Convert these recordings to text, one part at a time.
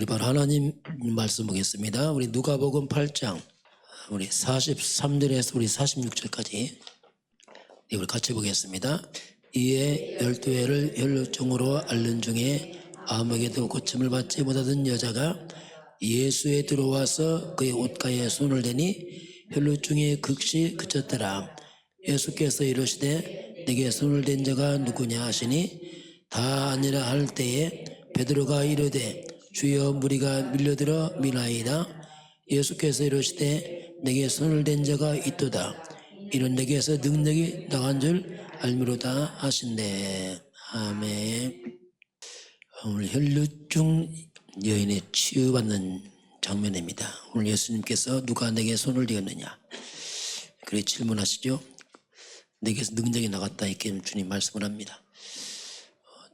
우리 바로 하나님 말씀 보겠습니다. 우리 누가복음 8장 우리 43절에서 우리 46절까지 우리 같이 보겠습니다. 이에 12회를 혈루증으로 앓는 중에 아무에게도 고침을 받지 못하던 여자가 예수에 들어와서 그의 옷가에 손을 대니 혈루증이 극시 그쳤더라. 예수께서 이르시되 내게 손을 댄 자가 누구냐 하시니 다 아니라 할 때에 베드로가 이르되 주여 무리가 밀려들어 미나이다. 예수께서 이르시되 내게 손을 댄 자가 있도다. 이는 내게서 능력이 나간 줄 알미로다 하신대. 아멘. 오늘 혈루증 여인의 치유받는 장면입니다. 오늘 예수님께서 누가 내게 손을 대었느냐 그렇게 질문하시죠. 내게서 능력이 나갔다 이렇게 주님 말씀을 합니다.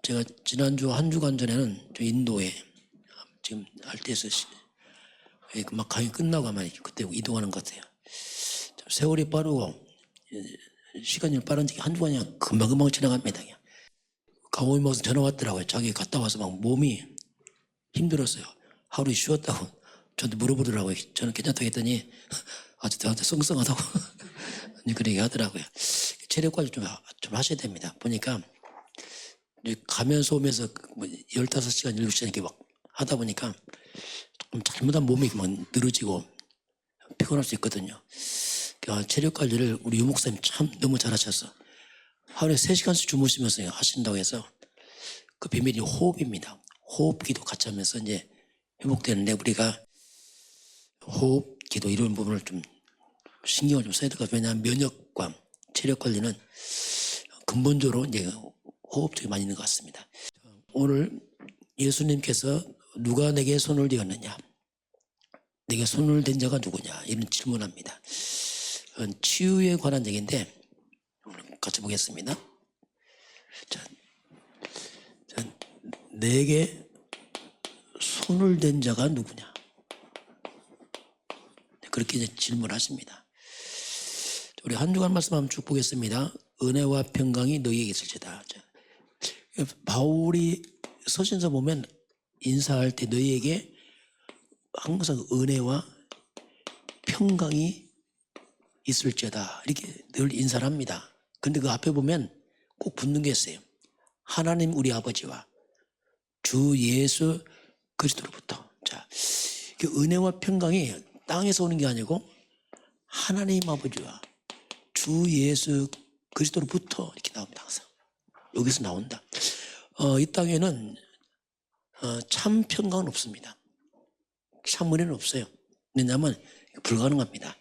제가 지난주 한 주간 전에는 인도에 지금 알테스 막 강의 끝나고 아마 그때 이동하는 것 같아요. 세월이 빠르고 시간이 빠른데 한 주간이 그냥 금방금방 지나갑니다. 강호이 먹어서 전화 왔더라고요. 자기 갔다 와서 막 몸이 힘들었어요. 하루 쉬었다고 저한테 물어보더라고요. 저는 괜찮다고 했더니 아주 저한테 썽썽하다고 그렇게 하더라고요. 체력 관리 좀 하셔야 됩니다. 보니까 가면서 오면서 15시간, 7시간 이렇게 막 하다 보니까 좀 잘못한 몸이 막 늘어지고 피곤할 수 있거든요. 체력 관리를 우리 유목사님 참 너무 잘하셔서 하루에 3시간씩 주무시면서 하신다고 해서 그 비밀이 호흡입니다. 호흡기도 같이 하면서 이제 회복되는데 우리가 호흡기도 이런 부분을 좀 신경을 좀 써야 될 것 같아요. 왜냐하면 면역과 체력 관리는 근본적으로 이제 호흡 쪽에 많이 있는 것 같습니다. 오늘 예수님께서 누가 내게 손을 대었느냐, 내게 손을 댄 자가 누구냐 이런 질문합니다. 치유에 관한 얘기인데 같이 보겠습니다. 자, 내게 손을 댄 자가 누구냐 그렇게 이제 질문하십니다. 우리 한 주간 말씀 한번 쭉 보겠습니다. 은혜와 평강이 너희에게 있을지다. 바울이 서신서 보면 인사할 때 너희에게 항상 은혜와 평강이 있을지어다 이렇게 늘 인사를 합니다. 근데 그 앞에 보면 꼭 붙는 게 있어요. 하나님 우리 아버지와 주 예수 그리스도로부터. 자, 그 은혜와 평강이 땅에서 오는 게 아니고 하나님 아버지와 주 예수 그리스도로부터 이렇게 나옵니다. 항상 여기서 나온다. 이 땅에는 참 평강은 없습니다. 참 은혜는 없어요. 왜냐하면 불가능합니다.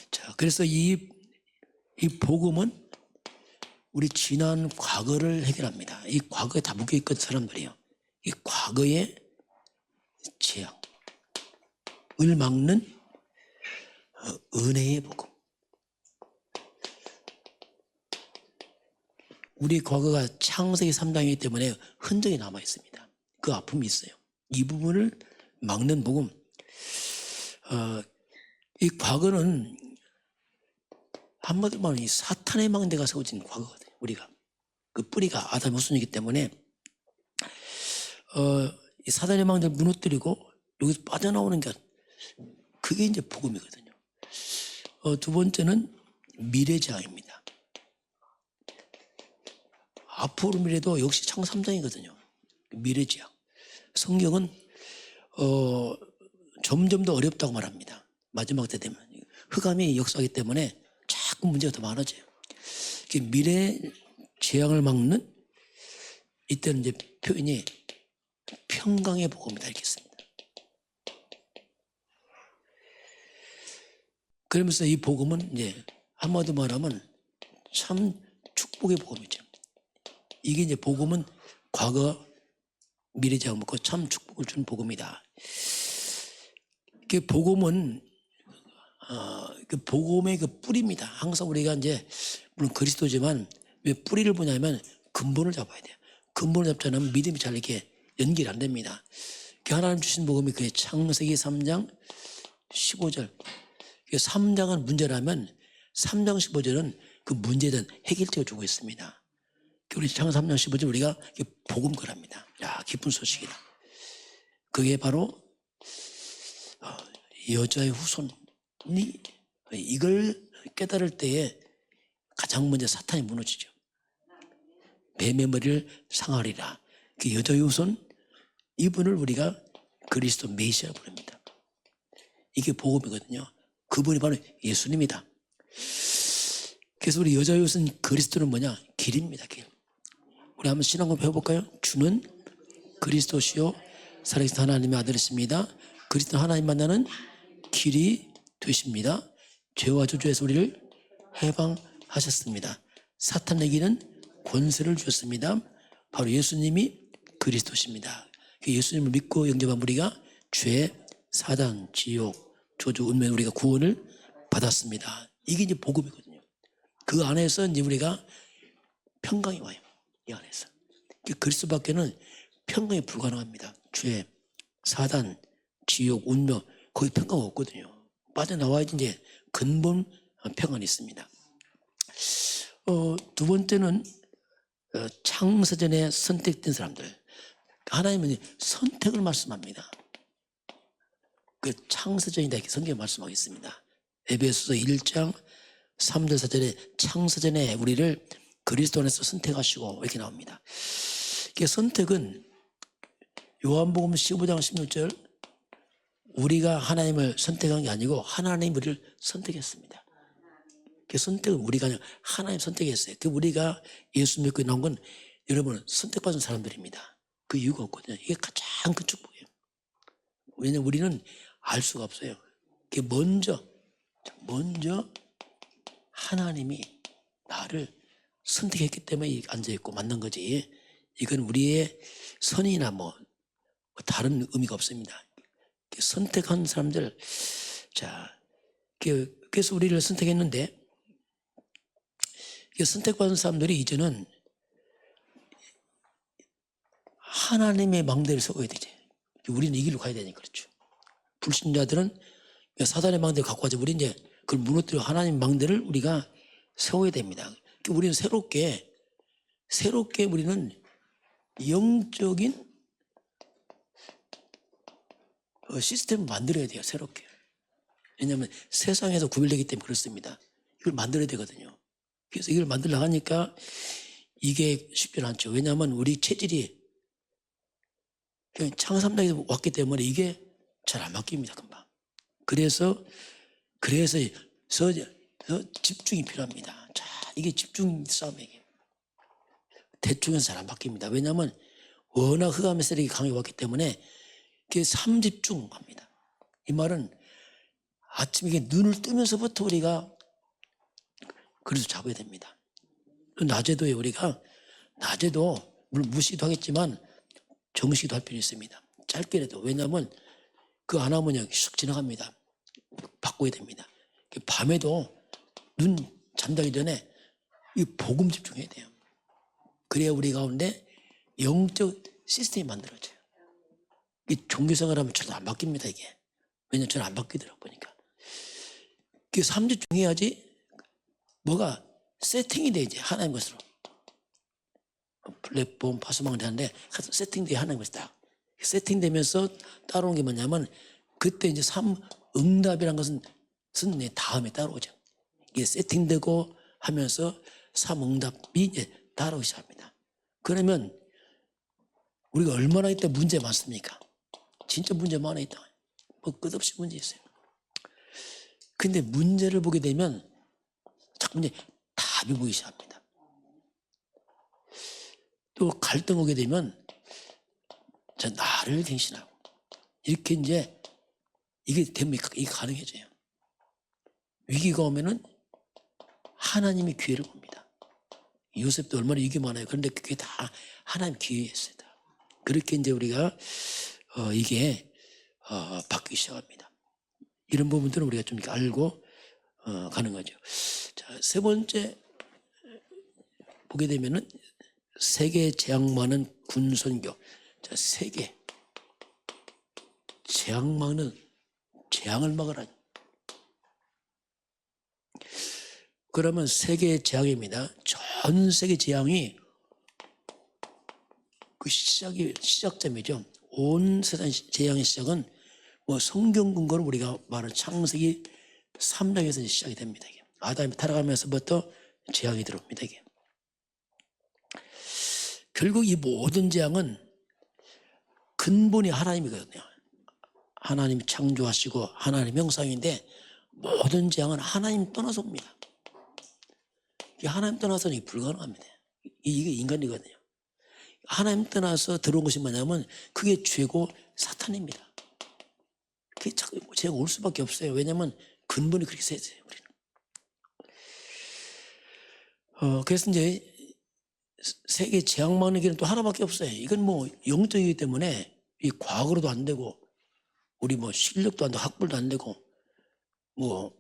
자, 그래서 이 복음은 우리 지난 과거를 해결합니다. 이 과거에 다 묶여있거든 사람들이요. 이 과거의 재앙을 막는 은혜의 복음. 우리 과거가 창세기 3장이기 때문에 흔적이 남아있습니다. 그 아픔이 있어요. 이 부분을 막는 복음. 이 과거는 한마디로 말하면 이 사탄의 망대가 세워진 과거거든요. 우리가 그 뿌리가 아담의 후손이기 때문에 이 사탄의 망대를 무너뜨리고 여기서 빠져나오는 게 그게 이제 복음이거든요. 두 번째는 미래재앙입니다. 앞으로 미래도 역시 창 3장이거든요. 미래재앙. 성경은 점점 더 어렵다고 말합니다. 마지막 때 되면 흑암이 역사하기 때문에 자꾸 문제가 더 많아져요. 미래 재앙을 막는 이때는 이제 표현이 평강의 복음이다 이렇게 씁니다. 그러면서 이 복음은 이제 한마디로 말하면 참 축복의 복음이죠. 이게 이제 복음은 과거 미래 재앙 먹고 참 축복을 주는 복음이다. 그 복음은 그 복음의 그 뿌리입니다. 항상 우리가 이제 물론 그리스도지만 왜 뿌리를 보냐면 근본을 잡아야 돼요. 근본을 잡지 않으면 믿음이 잘 이렇게 연결이 안 됩니다. 하나님 주신 복음이 그 창세기 3장 15절. 3장은 문제라면 3장 15절은 그 문제에 대한 해결책을 주고 있습니다. 우리 창세기 3장 15절 우리가 복음거랍니다. 야, 기쁜 소식이다. 그게 바로 여자의 후손이 이걸 깨달을 때에 가장 먼저 사탄이 무너지죠. 뱀의 머리를 상하리라. 그 여자의 후손, 이분을 우리가 그리스도 메시아로 부릅니다. 이게 복음이거든요. 그분이 바로 예수님이다. 그래서 우리 여자의 후손 그리스도는 뭐냐? 길입니다. 길. 우리 한번 신앙을 배워볼까요? 주는 그리스도시요 살아계신 하나님의 아들이십니다. 그리스도 하나님 만나는 길이 되십니다. 죄와 저주에서 우리를 해방하셨습니다. 사탄에게는 권세를 주셨습니다. 바로 예수님이 그리스도십니다. 예수님을 믿고 영접한 우리가 죄, 사단, 지옥, 저주, 운명 우리가 구원을 받았습니다. 이게 이제 복음이거든요. 그 안에서 이제 우리가 평강이 와요. 이 안에서. 그리스도밖에는 평강이 불가능합니다. 죄, 사단, 지옥, 운명 거기 평강 없거든요. 빠져나와야지 이제 근본 평안이 있습니다. 두 번째는 창세전에 선택된 사람들. 하나님은 선택을 말씀합니다. 그 창세전이다 이렇게 성경에 말씀하겠습니다. 에베소서 1장 3절 4절에 창세전에 우리를 그리스도 안에서 선택하시고 이렇게 나옵니다. 그 선택은 요한복음 15장 16절 우리가 하나님을 선택한 게 아니고 하나님이 우리를 선택했습니다. 그 선택은 우리가 아니라 하나님 선택했어요. 그 우리가 예수 믿고 나온 건 여러분 선택받은 사람들입니다. 그 이유가 없거든요. 이게 가장 큰 축복이에요. 왜냐하면 우리는 알 수가 없어요. 그게 먼저 하나님이 나를 선택했기 때문에 앉아있고 만난 거지. 이건 우리의 선이나 뭐 다른 의미가 없습니다. 선택한 사람들, 자, 그래서 우리를 선택했는데, 선택받은 사람들이 이제는 하나님의 망대를 세워야 되지. 우리는 이 길로 가야 되니까 그렇죠. 불신자들은 사단의 망대를 갖고 가지. 우리 이제 그걸 무너뜨려 하나님 망대를 우리가 세워야 됩니다. 우리는 새롭게 우리는 영적인 시스템을 만들어야 돼요. 새롭게. 왜냐하면 세상에서 구별되기 때문에 그렇습니다. 이걸 만들어야 되거든요. 그래서 이걸 만들려고 하니까 이게 쉽지는 않죠. 왜냐하면 우리 체질이 창삼당에서 왔기 때문에 이게 잘 안 바뀝니다. 금방. 그래서 집중이 필요합니다. 자, 이게 집중 싸움이에요. 대충해서 잘 안 바뀝니다. 왜냐하면 워낙 흑암의 세력이 강해 왔기 때문에 그게 삼집중합니다. 이 말은 아침에 이게 눈을 뜨면서부터 우리가 그래서 잡아야 됩니다. 낮에도 우리가 물론 무시도 하겠지만 정시도 할 필요 있습니다. 짧게라도. 왜냐하면 그거 안 하면 슉 지나갑니다. 바꿔야 됩니다. 밤에도 눈 잠자기 전에 이 복음 집중해야 돼요. 그래야 우리 가운데 영적 시스템이 만들어져요. 이 종교생활 하면 저도 안 바뀝니다, 이게. 왜냐면 저는 안 바뀌더라고 보니까. 그게 삼집중해야지 뭐가 세팅이 돼, 이제 하나님 것으로. 플랫폼, 파수망을 하는데 세팅돼 하나님 것이 딱. 세팅되면서 따라오는 게 뭐냐면 그때 이제 삼응답이라는 것은 다음에 따라오죠. 이게 세팅되고 하면서 삼응답이 이제 따라오기 시작합니다. 그러면 우리가 얼마나 이때 문제 많습니까? 진짜 문제 많아 있다. 뭐 끝없이 문제 있어요. 근데 문제를 보게 되면 자꾸 이제 답이 보이기 시작합니다. 또 갈등 오게 되면 저 나를 대신하고 이렇게 이제 이게 되면 이게 가능해져요. 위기가 오면은 하나님이 기회를 봅니다. 요셉도 얼마나 위기 많아요. 그런데 그게 다 하나님 기회였어요. 그렇게 이제 우리가 이게 바뀌기 시작합니다. 이런 부분들은 우리가 좀 알고 가는 거죠. 자, 세 번째 보게 되면은 세계 재앙 많은 군선교. 자, 세계 재앙 많은 재앙을 막으라. 그러면 세계 재앙입니다. 전 세계 재앙이 그 시작점이죠. 온 세상 재앙의 시작은 뭐 성경 근거로 우리가 말하는 창세기 3장에서 시작이 됩니다. 이게. 아담이 타락하면서부터 재앙이 들어옵니다. 이게. 결국 이 모든 재앙은 근본이 하나님이거든요. 하나님이 창조하시고 하나님 형상인데 모든 재앙은 하나님 떠나서 옵니다. 하나님 떠나서는 불가능합니다. 이게 인간이거든요. 하나님 떠나서 들어온 것이 뭐냐면 그게 죄고 사탄입니다. 그게 죄가 올 수밖에 없어요. 왜냐하면 근본이 그렇게 세져요. 우리는. 그래서 이제 세계 재앙 막는 길은 또 하나밖에 없어요. 이건 뭐 영적이기 때문에 이 과거로도 안 되고 우리 뭐 실력도 안 되고 학벌도 안 되고 뭐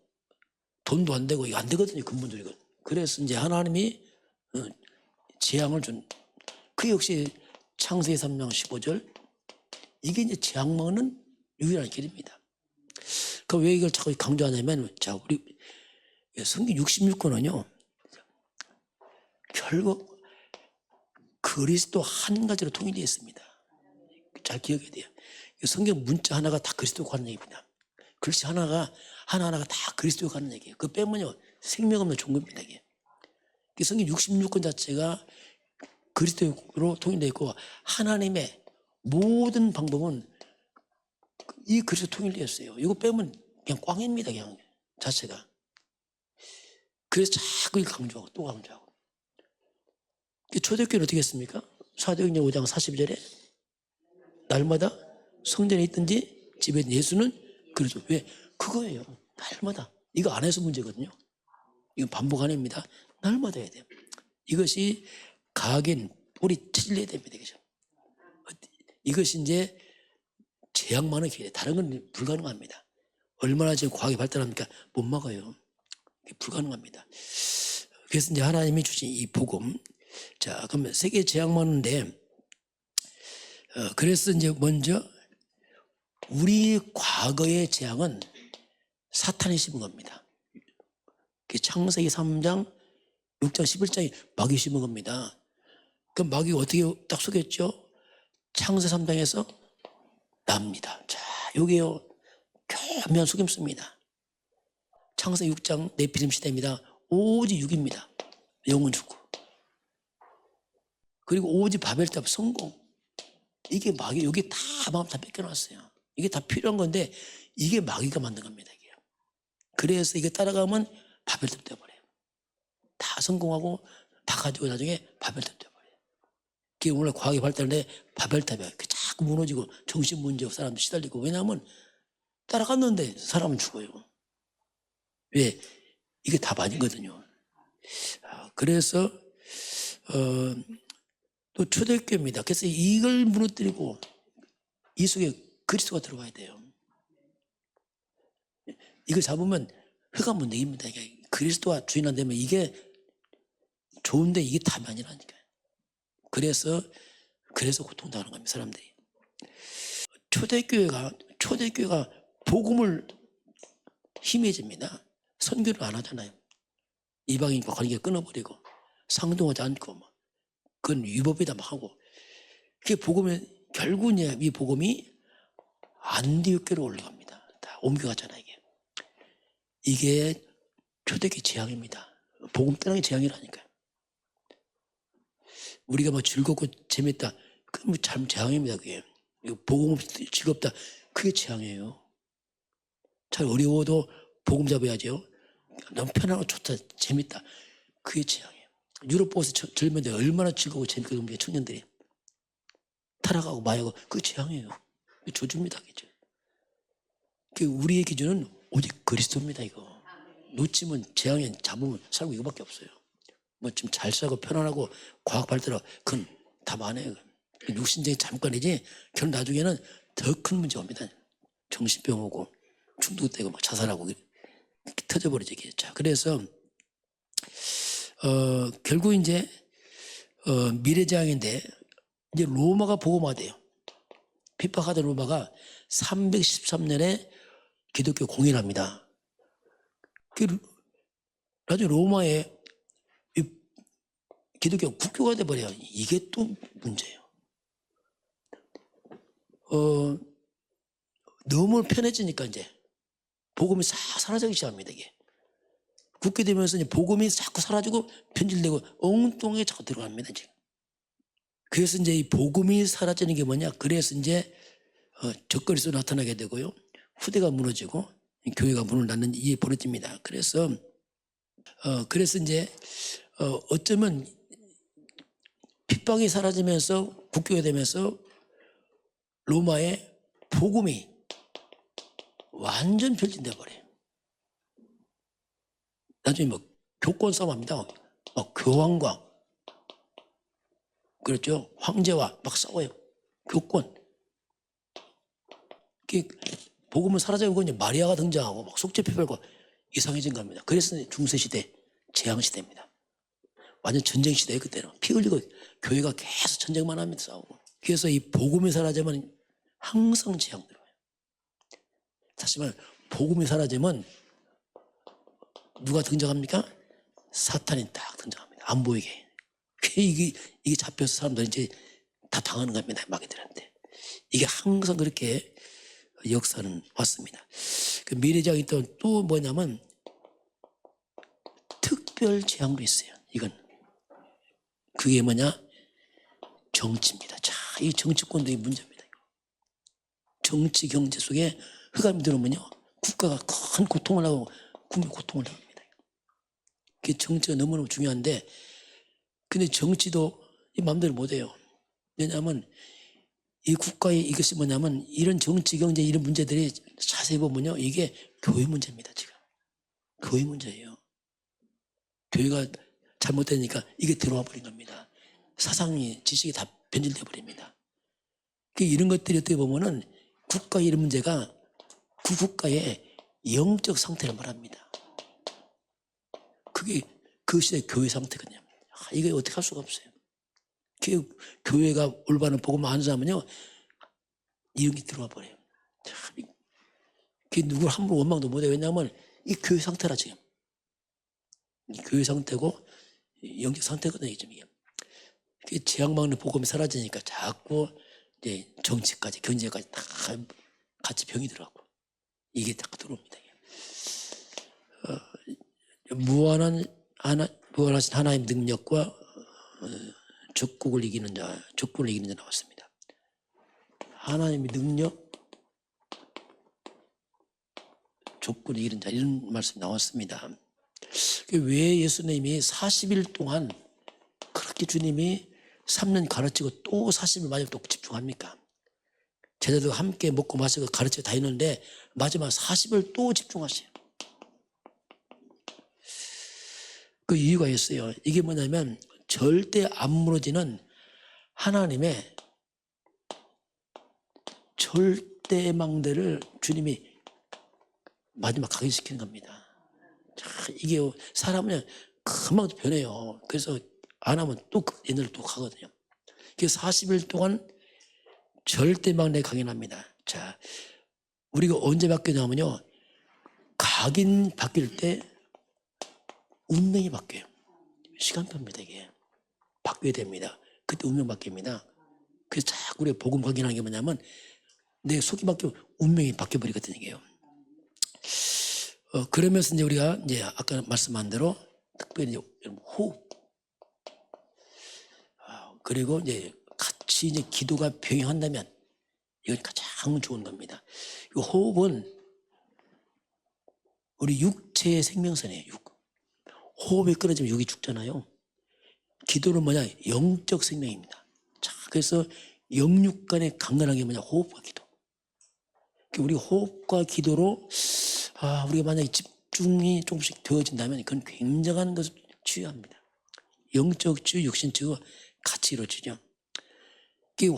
돈도 안 되고 이거 안 되거든요. 근본적으로. 그래서 이제 하나님이 재앙을 준 그 역시 창세기 3장 15절 이게 이제 재앙 막는 유일한 길입니다. 그 왜 이걸 자꾸 강조하냐면 자 우리 성경 66권은요 결국 그리스도 한 가지로 통일되어 있습니다. 잘 기억해야 돼요. 성경 문자 하나가 다 그리스도가 하는 얘기입니다. 글씨 하나가 하나하나가 다 그리스도가 하는 얘기예요. 그 빼면요 생명 없는 종교입니다. 이게. 성경 66권 자체가 그리스도로 통일되어 있고 하나님의 모든 방법은 이 그리스도 통일되어 있어요. 이거 빼면 그냥 꽝입니다. 그냥 자체가. 그래서 자꾸 강조하고 또 강조하고. 초대교회는 어떻게 했습니까? 사도행전 5장 42절에 날마다 성전에 있든지 집에 있는 예수는 그리스도. 왜? 그거예요. 날마다. 이거 안 해서 문제거든요. 이건 반복 아닙니다. 날마다 해야 돼요. 이것이 각인 뿌리 찔려야 됩니다. 그죠? 이것이 이제 재앙만은 기회. 다른 건 불가능합니다. 얼마나 지금 과학이 발달합니까? 못 막아요. 불가능합니다. 그래서 이제 하나님이 주신 이 복음. 자, 그러면 세계 재앙 막는데, 그래서 이제 먼저 우리 과거의 재앙은 사탄이 심은 겁니다. 창세기 3장, 6장, 11장이 마귀 심은 겁니다. 그럼 마귀가 어떻게 딱 속였죠? 창세 3장에서 납니다. 자, 요게요. 교묘한 속임수입니다. 창세 6장 네피림 시대입니다. 오직 6입니다. 영은 죽고. 그리고 오직 바벨탑 성공. 이게 마귀, 여기 다 마음 다 뺏겨놨어요. 이게 다 필요한 건데 이게 마귀가 만든 겁니다. 이게. 그래서 이게 따라가면 바벨탑 돼버려요. 다 성공하고 다 가지고 나중에 바벨탑 돼버려요. 그게 오늘 과학이 발달인데 바벨탑이야. 자꾸 무너지고 정신 문제고 사람도 시달리고. 왜냐하면 따라갔는데 사람은 죽어요. 왜? 이게 답 아니거든요. 그래서 또 초대교회입니다. 그래서 이걸 무너뜨리고 이 속에 그리스도가 들어가야 돼요. 이걸 잡으면 흑암 못 내깁니다. 그리스도가 주인 안 되면 이게 좋은데 이게 답이 아니라니까요. 그래서 고통당하는 겁니다. 사람들이. 초대교회가 복음을 힘해집니다. 선교를 안 하잖아요. 이방인과 관계 끊어버리고 상동하지 않고 그건 위법이다 막 하고. 그게 복음의 결국 이 복음이 안디옥교로 올라갑니다. 다 옮겨갔잖아요. 이게 초대교회 재앙입니다. 복음 떠나기 재앙이라니까요. 우리가 뭐 즐겁고 재밌다. 그건 뭐 참 재앙입니다. 그게. 복음 없이 즐겁다. 그게 재앙이에요. 잘 어려워도 복음 잡아야죠. 너무 편하고 좋다. 재밌다. 그게 재앙이에요. 유럽 보고서 젊은데 얼마나 즐겁고 재밌게 노는 게 청년들이. 타락하고 마약하고 그게 재앙이에요. 조주입니다. 그죠? 우리의 기준은 오직 그리스도입니다. 이거. 놓치면 재앙에 잡으면 살고 이거밖에 없어요. 뭐 좀 잘 살고 편안하고 과학 발달하고 그건 답 안 해요. 육신적인 잠깐이지 결국 나중에는 더 큰 문제가 옵니다. 정신병 오고 중독되고 막 자살하고 터져버리죠. 자, 그래서 결국 이제 미래재앙인데 이제 로마가 복음화돼요. 핍박하던 로마가 313년에 기독교 공인합니다. 나중에 로마에 기독교 국교가 돼버려요. 이게 또 문제예요. 너무 편해지니까 이제 복음이 싹 사라지기 시작합니다. 이게 굳게 되면서 이제 복음이 자꾸 사라지고 변질되고 엉뚱하게 자꾸 들어갑니다. 지금. 그래서 이제 이 복음이 사라지는 게 뭐냐? 그래서 이제 적그리스도 나타나게 되고요, 후대가 무너지고 교회가 문을 닫는 일이 벌어집니다. 그래서 이제 어쩌면 핍박이 사라지면서 국교가 되면서 로마의 복음이 완전 변질돼 버려요. 나중에 뭐 교권 싸움합니다. 교황과 그렇죠, 황제와 막 싸워요. 교권. 복음은 사라져고 이제 마리아가 등장하고 막 속죄표별과 이상해진 겁니다. 그래서 중세시대, 재앙시대입니다. 완전 전쟁시대예요. 그때는 피 흘리고 교회가 계속 전쟁만 하면서 싸우고. 그래서 이 복음이 사라지면 항상 재앙 들어와요. 다시 말해, 복음이 사라지면 누가 등장합니까? 사탄이 딱 등장합니다. 안 보이게. 이게 잡혀서 사람들이 이제 다 당하는 겁니다. 마귀들한테. 이게 항상 그렇게 역사는 왔습니다. 그 미래장이 또 뭐냐면 특별 재앙도 있어요. 이건 그게 뭐냐? 정치입니다. 자, 이 정치권도 문제입니다. 정치 경제 속에 흑암이 들어오면요, 국가가 큰 고통을 하고 국민 고통을 당합니다. 그 정치가 너무너무 중요한데, 근데 정치도 이 마음대로 못해요. 왜냐하면 이 국가의 이것이 뭐냐면, 이런 정치 경제 이런 문제들이 자세히 보면요, 이게 교회 문제입니다. 지금 교회 문제예요. 교회가 잘못되니까 이게 들어와 버린 겁니다. 사상이, 지식이 다 변질돼 버립니다. 이런 것들이 어떻게 보면은 국가의 이런 문제가 그 국가의 영적 상태를 말합니다. 그게 그 시대 교회 상태거든요. 이게 어떻게 할 수가 없어요. 교회가 올바른 복음을 안 하면요, 이런 게 들어와 버려요. 누구를 함부로 원망도 못해요. 왜냐하면 이 교회 상태라 지금. 이 교회 상태고 영적 상태거든요. 지금 이게 재앙 막는 복음이 사라지니까 자꾸 이제 정치까지 경제까지 다 같이 병이 들어가고 이게 딱 들어옵니다. 무한하신 하나님의 능력과 적국을 이기는 자 나왔습니다. 하나님의 능력, 적국을 이기는 자, 이런 말씀이 나왔습니다. 왜 예수님이 40일 동안 그렇게 주님이 3년 가르치고 또 40일 마지막 또 집중합니까? 제자들과 함께 먹고 마시고 가르치고 다 했는데 마지막 40일 또 집중하세요. 그 이유가 있어요. 이게 뭐냐면 절대 안 무너지는 하나님의 절대망대를 주님이 마지막 각인시키는 겁니다. 자, 이게 사람은 금방 변해요. 그래서 안 하면 또 옛날로 또 가거든요. 그래서 40일 동안 절대망대 각인합니다. 자, 우리가 언제 바뀌냐면요, 각인 바뀔 때 운명이 바뀌어요. 시간표입니다. 이게 바뀌어야 됩니다. 그때 운명 바뀝니다. 그래서 자꾸 우리가 복음 확인하는 게 뭐냐면 내 속이 바뀌면 운명이 바뀌어버리거든요. 이게요. 그러면서 이제 우리가 이제 아까 말씀한 대로 특별히 이제 호흡, 그리고 이제 같이 이제 기도가 병행한다면 이건 가장 좋은 겁니다. 이 호흡은 우리 육체의 생명선이에요. 호흡이 끊어지면 육이 죽잖아요. 기도는 뭐냐? 영적 생명입니다. 자, 그래서 영육 간의 강건한 게 뭐냐? 호흡과 기도. 우리 호흡과 기도로 우리가 만약에 집중이 조금씩 되어진다면 그건 굉장한 것을 치유합니다. 영적 치유, 육신 치유가 같이 이루어지죠.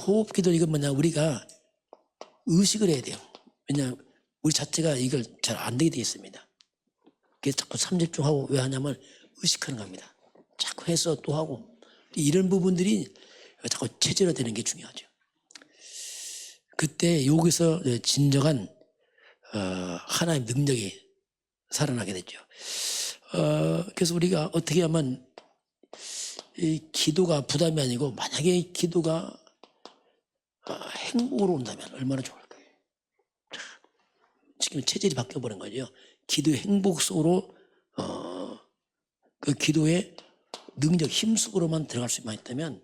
호흡 기도 이건 뭐냐? 우리가 의식을 해야 돼요. 왜냐하면 우리 자체가 이걸 잘 안 되게 되어 있습니다. 그래서 자꾸 삼집중하고 왜 하냐면 의식하는 겁니다. 자꾸 해서 또 하고 이런 부분들이 자꾸 체질화되는 게 중요하죠. 그때 여기서 진정한 하나님의 능력이 살아나게 되죠. 그래서 우리가 어떻게 하면 이 기도가 부담이 아니고, 만약에 기도가 행복으로 온다면 얼마나 좋을까요? 지금 체질이 바뀌어버린 거죠. 기도의 행복 속으로 그 기도의 능력, 힘 속으로만 들어갈 수만 있다면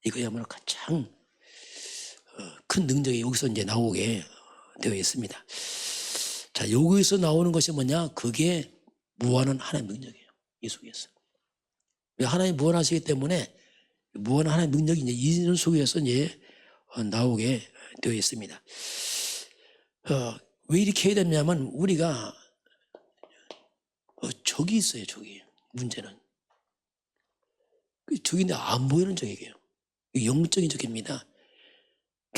이거야말로 가장 큰 능력이 여기서 이제 나오게 되어 있습니다. 자, 여기서 나오는 것이 뭐냐? 그게 무한한 하나님의 능력이에요. 이 속에서. 하나님 무한하시기 때문에 무한한 하나님의 능력이 이제 이 속에서 이제 나오게 되어 있습니다. 왜 이렇게 해야 되냐면 우리가 적이 있어요. 적이. 문제는. 적인데 안 보이는 적이에요. 영적인 적입니다.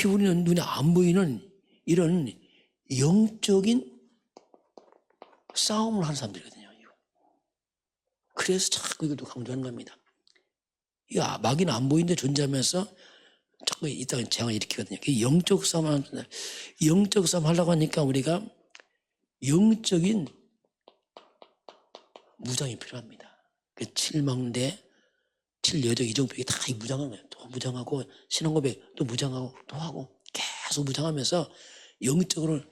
우리는 눈에 안 보이는 이런 영적인 싸움을 하는 사람들이거든요. 그래서 자꾸 이걸 또 강조하는 겁니다. 이 마귀는 안 보이는데 존재하면서 자꾸 이따가 재앙을 일으키거든요. 영적 싸움 하는, 영적 싸움 하려고 하니까 우리가 영적인 무장이 필요합니다. 7망대, 7여적, 이정표기 다 무장하는 거예요. 또 무장하고, 신앙고백 또 무장하고, 또 하고, 계속 무장하면서 영적으로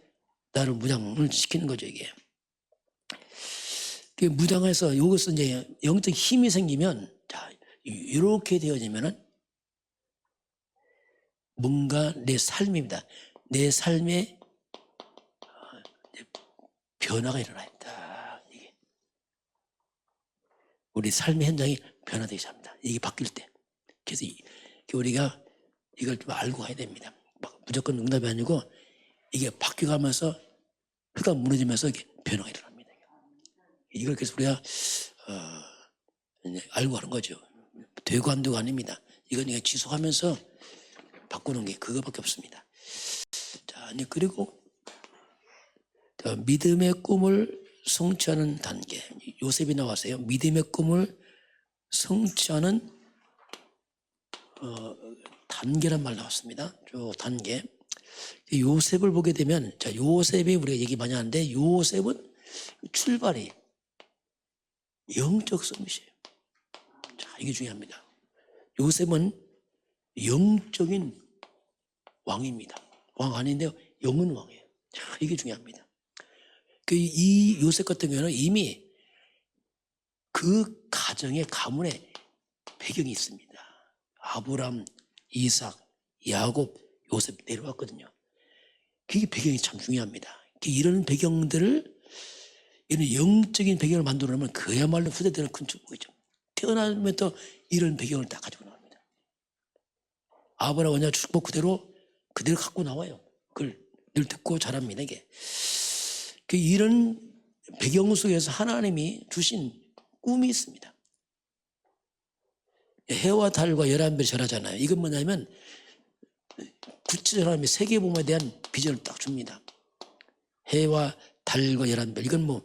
나를 무장을 시키는 거죠, 이게. 무장해서 여기서 이제 영적 힘이 생기면, 자, 이렇게 되어지면은 뭔가 내 삶입니다. 내 삶에 변화가 일어나야 된다. 이게. 우리 삶의 현장이 변화되기 시작합니다. 이게 바뀔 때. 그래서 우리가 이걸 좀 알고 가야 됩니다. 무조건 응답이 아니고 이게 바뀌어가면서 흙가 무너지면서 이게 변화가 일어납니다. 이걸 그래서 우리가 알고 하는 거죠. 되고 안 되고 아닙니다. 이건 그냥 지속하면서 바꾸는 게 그거밖에 없습니다. 자, 그리고 믿음의 꿈을 성취하는 단계. 요셉이 나왔어요. 믿음의 꿈을 성취하는 단계란 말 나왔습니다. 쭉 단계. 요셉을 보게 되면, 자, 요셉이 우리가 얘기 많이 하는데, 요셉은 출발이 영적 서밋이에요. 자, 이게 중요합니다. 요셉은 영적인 왕입니다. 왕 아닌데요, 영은 왕이에요. 자, 이게 중요합니다. 이 요셉 같은 경우는 이미 그 가정의 가문의 배경이 있습니다. 아브람, 이삭, 야곱, 요셉 내려왔거든요. 그게 배경이 참 중요합니다. 이런 배경들을, 이런 영적인 배경을 만들어 놓으면 그야말로 후대들은 큰 축복이죠. 태어나면부터 이런 배경을 딱 가지고 나옵니다. 아브라함 언약 축복 그대로 갖고 나와요. 그걸 늘 듣고 자랍니다. 이게. 이런 배경 속에서 하나님이 주신 꿈이 있습니다. 해와 달과 11별이 절하잖아요. 이건 뭐냐면 구체적으로 하나님이 세계복음에 대한 비전을 딱 줍니다. 해와 달과 11별, 이건 뭐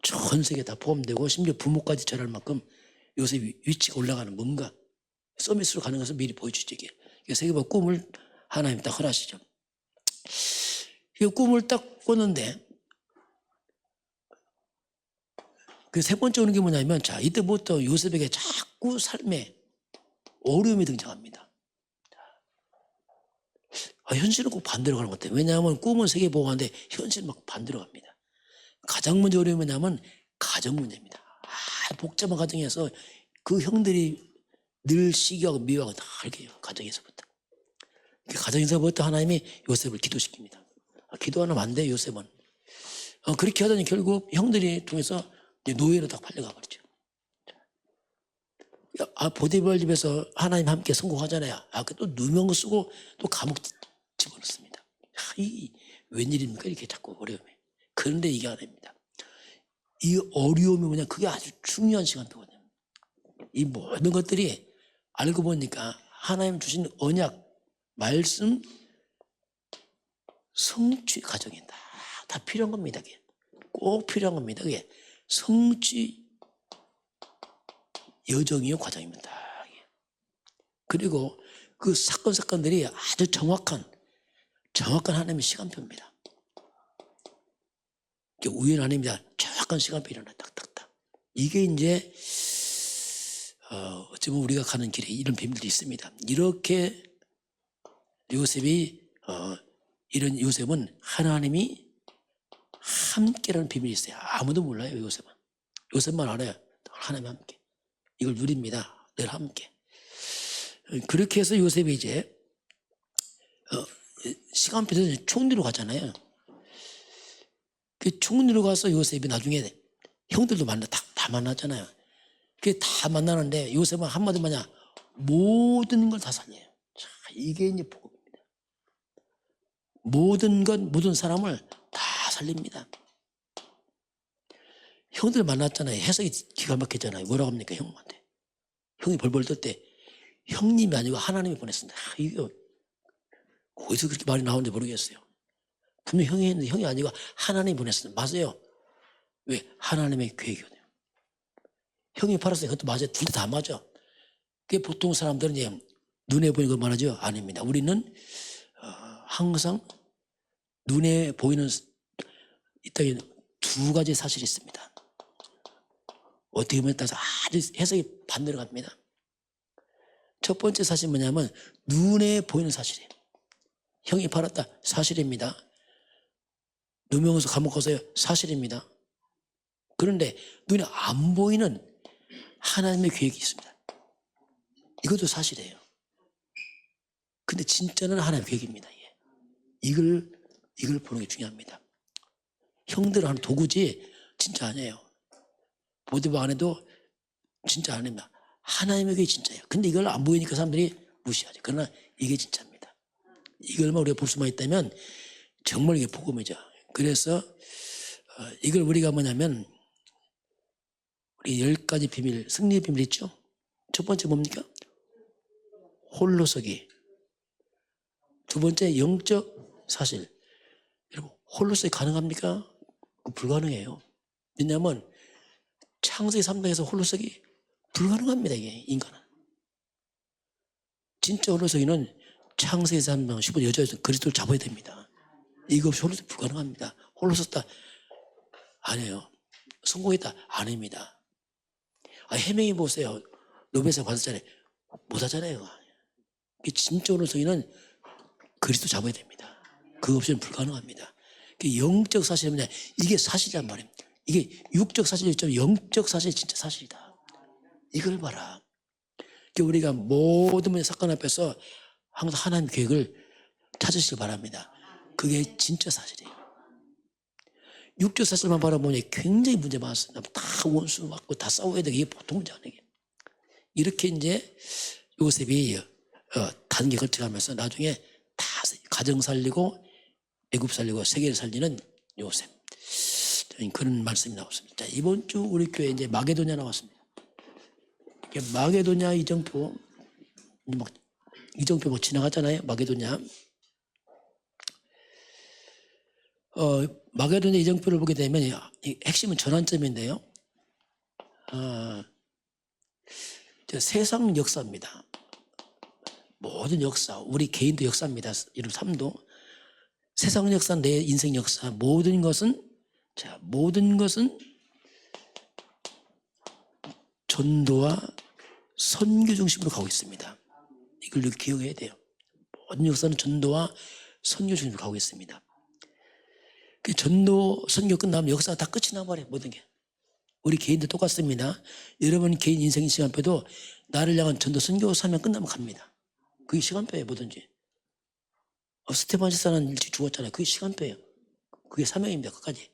전 세계 다 포함되고 심지어 부모까지 절할 만큼 요새 위치가 올라가는 뭔가 서밋으로 가는 것을 미리 보여주죠. 이게 세계복음 꿈을 하나님 딱 허락하시죠. 이 꿈을 딱 꿨는데 그 세 번째 오는 게 뭐냐면, 자, 이때부터 요셉에게 자꾸 삶에 어려움이 등장합니다. 현실은 꼭 반대로 가는 것 같아요. 왜냐하면 꿈은 세계 보고하는데 현실은 막 반대로 갑니다. 가장 먼저 어려움이 뭐냐면 가정 문제입니다. 복잡한 가정에서 그 형들이 늘 시기하고 미워하고 다 이렇게 해요. 가정에서부터. 가정에서부터 하나님이 요셉을 기도시킵니다. 기도 안 하면 안 돼요, 요셉은. 그렇게 하더니 결국 형들이 통해서 노예로 딱 팔려가 버리죠. 보디발 집에서 하나님 함께 성공하잖아요. 또 누명 쓰고 또 감옥 집어넣습니다. 이 웬일입니까? 이렇게 자꾸 어려움이. 그런데 이게 아닙니다. 이 어려움이 뭐냐? 그게 아주 중요한 시간표거든요. 이 모든 것들이 알고 보니까 하나님 주신 언약, 말씀, 성취 과정이 다 필요한 겁니다. 그게. 꼭 필요한 겁니다. 그게 성취 여정이요, 과정입니다. 그리고 그 사건들이 아주 정확한 하나님의 시간표입니다. 우연 아닙니다. 정확한 시간표 일어나 딱딱딱. 이게 이제 어찌 보면 우리가 가는 길에 이런 비밀들이 있습니다. 이렇게 요셉이 이런 요셉은 하나님이 함께라는 비밀이 있어요. 아무도 몰라요. 요셉만 알아요. 하나님 함께. 이걸 누립니다. 늘 함께. 그렇게 해서 요셉이 이제 시간표에서 총리로 가잖아요. 그 총리로 가서 요셉이 나중에 형들도 다 만났잖아요. 그게 다 만나는데 요셉은 한마디 뭐냐, 모든 걸 다 살려요. 자, 이게 이제 복음입니다. 모든 사람을 다 살립니다. 형들 만났잖아요. 해석이 기가 막히잖아요. 뭐라고 합니까, 형한테? 형이 벌벌 떨 때 형님이 아니고 하나님이 보냈습니다. 이거 어디서 그렇게 말이 나오는지 모르겠어요. 분명 형이 했는데 형이 아니고 하나님이 보냈습니다. 맞아요. 왜? 하나님의 계획이거든요. 형이 팔았어요. 그것도 맞아요. 둘 다 맞아. 그게 보통 사람들은 이제 눈에 보이는 걸 말하죠. 아닙니다. 우리는 항상 눈에 보이는 이 땅에 두 가지 사실이 있습니다. 어떻게 보면 따라서 아주 해석이 반대로 갑니다. 첫 번째 사실은 뭐냐면 눈에 보이는 사실이에요. 형이 팔았다. 사실입니다. 누명에서 감옥 가서요. 사실입니다. 그런데 눈에 안 보이는 하나님의 계획이 있습니다. 이것도 사실이에요. 근데 진짜는 하나님의 계획입니다. 이걸 보는 게 중요합니다. 형들은 하는 도구지 진짜 아니에요. 보디바 안에도 진짜 아닙니다. 하나님의 계획이 진짜예요. 근데 이걸 안 보이니까 사람들이 무시하죠. 그러나 이게 진짜입니다. 이걸만 우리가 볼 수만 있다면 정말 이게 복음이죠. 그래서 이걸 우리가 뭐냐면 우리 10가지 비밀, 승리의 비밀 있죠. 첫 번째 뭡니까? 홀로서기. 두 번째 영적 사실. 여러분 홀로서기 가능합니까? 불가능해요. 왜냐하면 창세기 3장에서 홀로서기 불가능합니다. 이게 인간은. 진짜 홀로서기는 창세기 3장 15절 여자에서 그리스도를 잡아야 됩니다. 이거 없이 홀로서기 불가능합니다. 홀로 섰다 아니에요. 성공했다 아닙니다. 해명해 보세요. 노벨상 받았잖아요. 못하잖아요. 진짜 홀로서기는 그리스도 잡아야 됩니다. 그거 없이는 불가능합니다. 영적 사실은 뭐냐, 이게 사실이란 말이에요. 이게 육적 사실이 있지만 영적 사실이 진짜 사실이다. 이걸 봐라. 우리가 모든 사건 앞에서 항상 하나님의 계획을 찾으시길 바랍니다. 그게 진짜 사실이에요. 육적 사실만 바라보니 굉장히 문제 많습니다. 다 원수 맞고 다 싸워야 되게 이게 보통 문제 아니에요. 이렇게 이제 요셉이 단계 거쳐가면서 나중에 다 가정 살리고 애굽 살리고 세계를 살리는 요셉. 그런 말씀이 나왔습니다. 자, 이번 주 우리 교회 이제 마게도냐 나왔습니다. 마게도냐 이정표 뭐 지나갔잖아요. 마게도냐. 마게도냐 이정표를 보게 되면 핵심은 전환점인데요. 세상 역사입니다. 모든 역사, 우리 개인도 역사입니다. 이름 3도. 세상 역사, 내 인생 역사, 모든 것은 전도와 선교 중심으로 가고 있습니다. 이걸 기억해야 돼요. 모든 역사는 전도와 선교 중심으로 가고 있습니다. 그 전도, 선교 끝나면 역사가 다 끝이 나버려요. 모든 게. 우리 개인도 똑같습니다. 여러분 개인 인생 시간표도 나를 향한 전도, 선교 사명 끝나면 갑니다. 그게 시간표예요. 뭐든지. 스테반 집사는 일찍 죽었잖아요. 그게 시간표예요. 그게 사명입니다. 끝까지.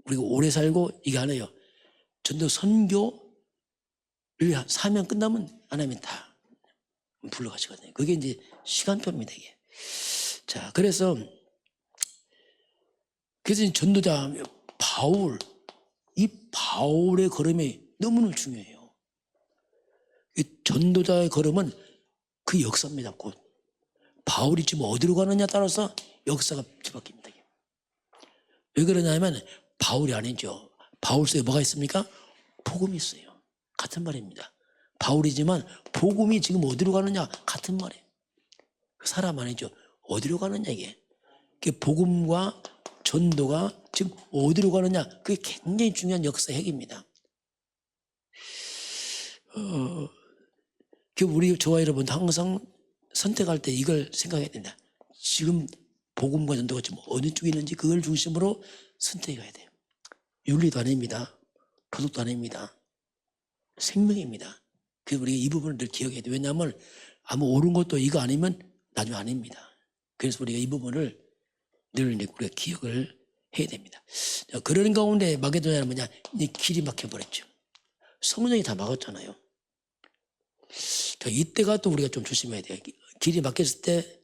우리가 오래 살고 이게 안 해요. 전도 선교를 사명 끝나면 안 하면 다 불러가시거든요. 그게 이제 시간표입니다. 이게. 자, 그래서 전도자 바울, 이 바울의 걸음이 너무너무 중요해요. 이 전도자의 걸음은 그 역사입니다. 곧. 바울이 지금 어디로 가느냐에 따라서 역사가 뒤바뀝니다. 왜 그러냐면 바울이 아니죠. 바울 속에 뭐가 있습니까? 복음이 있어요. 같은 말입니다. 바울이지만 복음이 지금 어디로 가느냐 같은 말이에요. 그 사람 아니죠. 어디로 가느냐 이게. 복음과 전도가 지금 어디로 가느냐 그게 굉장히 중요한 역사의 핵입니다. 우리 저와 여러분 항상 선택할 때 이걸 생각해야 된다. 지금 복음과 전도가 지금 어느 쪽에 있는지 그걸 중심으로 선택해 가야 돼요. 윤리도 아닙니다. 도덕도 아닙니다. 생명입니다. 그래서 우리가 이 부분을 늘 기억해야 돼요. 왜냐하면 아무 옳은 것도 이거 아니면 나중에 아닙니다. 그래서 우리가 이 부분을 늘 우리가 기억을 해야 됩니다. 자, 그런 가운데 마게도냐는 뭐냐? 이 길이 막혀버렸죠. 성령이 다 막았잖아요. 자, 이때가 또 우리가 좀 조심해야 돼요. 길이 막혔을 때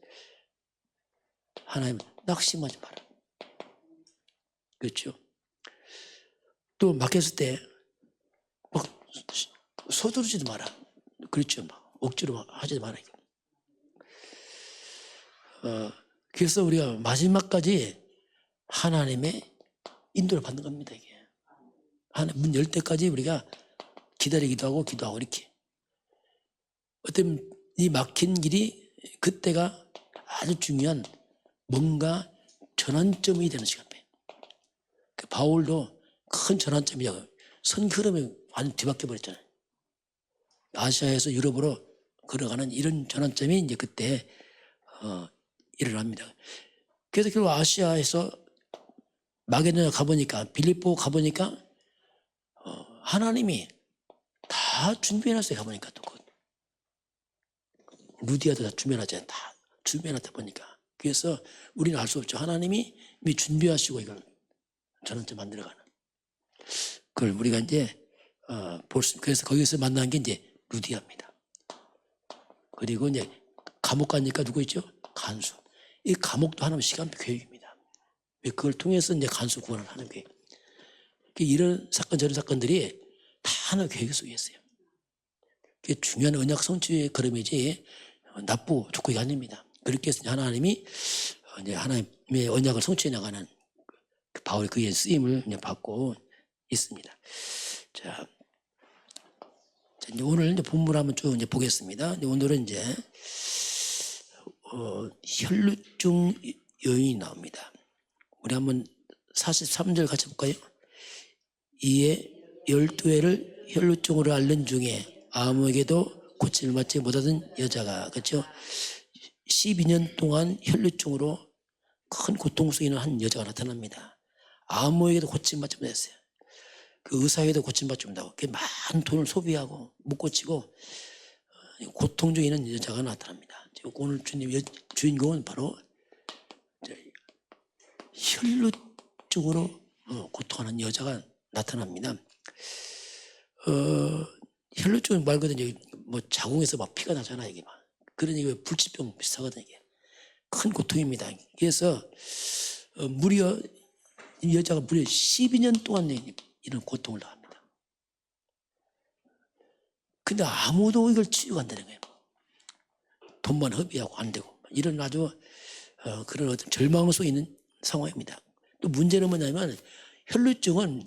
하나님 낙심하지 마라. 그렇죠? 또 막혔을 때 막 서두르지도 마라. 그렇죠? 막 억지로 하지 마라. 그래서 우리가 마지막까지 하나님의 인도를 받는 겁니다. 이게 하나님 문 열 때까지 우리가 기다리기도 하고 기도하고 이렇게. 어떤 이 막힌 길이 그때가 아주 중요한 뭔가 전환점이 되는 시간이에요. 그 바울도 큰 전환점이죠. 선 흐름이 완전 뒤바뀌어 버렸잖아요. 아시아에서 유럽으로 걸어가는 이런 전환점이 이제 그때 일어납니다. 그래서 결국 아시아에서 마게도냐 가보니까 빌립보 가보니까 하나님이 다 준비해놨어요. 가보니까 또 루디아도 다 준비해놨잖아요. 다 준비해놨다 보니까. 그래서 우리는 알 수 없죠. 하나님이 이미 준비하시고 이걸 전환점 만들어가는. 그걸 우리가 이제 볼 수. 그래서 거기서 만난 게 이제 루디아입니다. 그리고 이제 감옥 가니까 누구 있죠? 간수. 이 감옥도 하나님의 시간 계획입니다. 그걸 통해서 이제 간수 구원을 하는 계획. 이런 사건 저런 사건들이 다 하나의 계획 속에 있어요. 그게 중요한 언약 성취의 걸음이지 나쁘고 좋고 이게 아닙니다. 그렇게 해서 하나님이 이제 하나님의 언약을 성취해 나가는 바울이 그의 쓰임을 이제 받고 있습니다. 자, 이제 오늘 이제 본문을 한번 쭉 이제 보겠습니다. 오늘은 이제 혈루증 여인이 나옵니다. 우리 한번 43절 같이 볼까요? 이에 12회를 혈루증으로 앓는 중에 아무에게도 고침을 받지 못하던 여자가, 그렇죠? 12년 동안 혈루증으로 큰 고통 속에 있는 한 여자가 나타납니다. 아무에게도 고침을 받지 못했어요. 그 의사에게도 고침을 받지 못하고 많은 돈을 소비하고 못 고치고 고통 중에 있는 여자가 나타납니다. 오늘 주인공은 바로 혈루증으로 고통하는 여자가 나타납니다. 혈루증 말 그대로 뭐 자궁에서 막 피가 나잖아요. 이게 막. 그러니 불치병 비슷하거든요. 이게. 큰 고통입니다. 그래서 무려 이 여자가 무려 12년 동안 이런 고통을 당합니다. 근데 아무도 이걸 치유가 안 되는 거예요. 돈만 허비하고 안 되고 이런 아주 그런 어떤 절망 속에 있는 상황입니다. 또 문제는 뭐냐면 혈루증은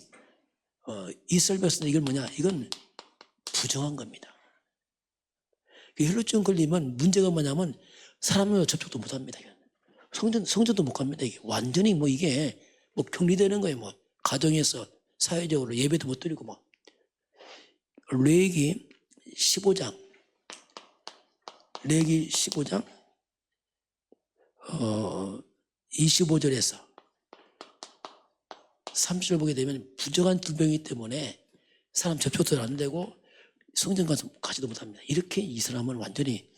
이설백서는 이건 뭐냐? 이건 부정한 겁니다. 혈루증 걸리면 문제가 뭐냐면 사람과 접촉도 못 합니다. 성전도 못 갑니다. 이게 완전히 뭐 이게 뭐 격리되는 거예요. 뭐 가정에서 사회적으로 예배도 못 드리고 뭐. 레위기 15장 25절에서 30절 보게 되면 부정한 질병이기 때문에 사람 접촉도 안 되고 성전 가지도 못합니다. 이렇게 이 사람은 완전히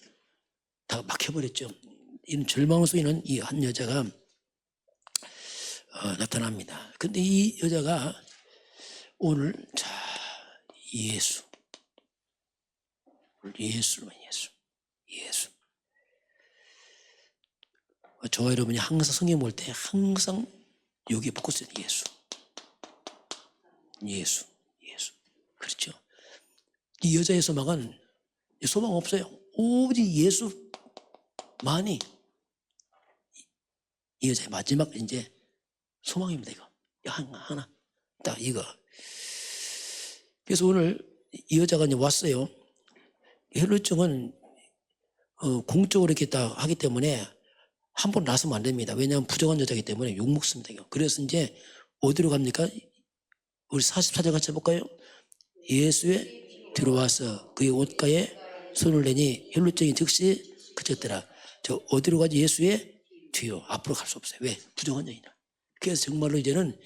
다 막혀버렸죠. 이런 절망 속에 있는 이 한 여자가 나타납니다. 근데 이 여자가 오늘 예수. 저와 여러분이 항상 성경 볼 때 항상 여기에 포커스는 예수. 그렇죠. 이 여자의 소망은 소망 없어요. 오직 예수만이 이 여자의 마지막 이제 소망입니다. 이거 하나 딱 이거. 그래서 오늘 이 여자가 이제 왔어요. 혈루증은 공적으로 이렇게 딱 하기 때문에 한 번 나서면 안 됩니다. 왜냐하면 부정한 여자이기 때문에 욕먹습니다. 이거. 그래서 이제 어디로 갑니까? 우리 44절 같이 해볼까요? 예수에 들어와서 그의 옷가에 손을 내니 혈루증이 즉시 그쳤더라. 저 어디로 가지? 예수의 뒤로 앞으로 갈 수 없어요. 왜? 부정한 여인이라. 그래서 정말로 이제는